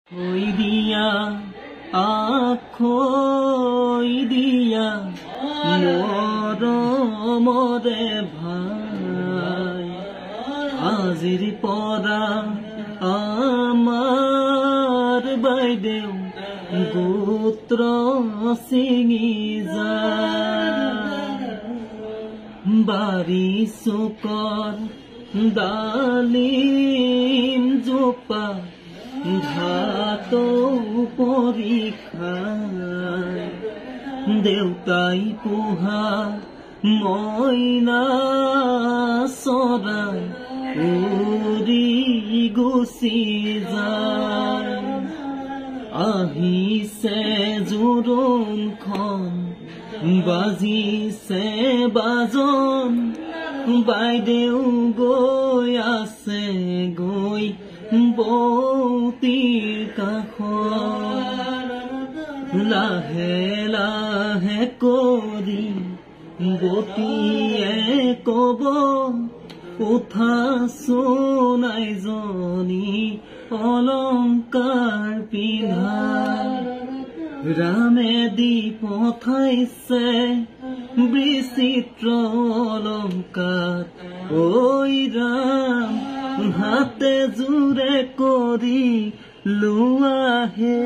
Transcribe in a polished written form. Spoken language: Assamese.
Oi dia, akhoi dia, moromore bhai, azir pora amar baideu gotro singi jay, bari sukor dalim jopa ভাতো পৰীক্ষায় দেউতাই পোহা মইনা চৰাই উৰি গুচি যায় আহিছে জোৰোণখন বাজিছে বাজন বাইদেউ গৈ আছে গৈ বৌতিৰ কাষত লাহে লাহে কৰি বৌতিয়ে কব উঠাচোন আইজনী অলংকাৰ পিন্ধা ৰামে দি পঠাইছে বিচিত্ৰ অলংকাৰ ঐ ৰাম হাতে জোৰে কৰি লোৱাহে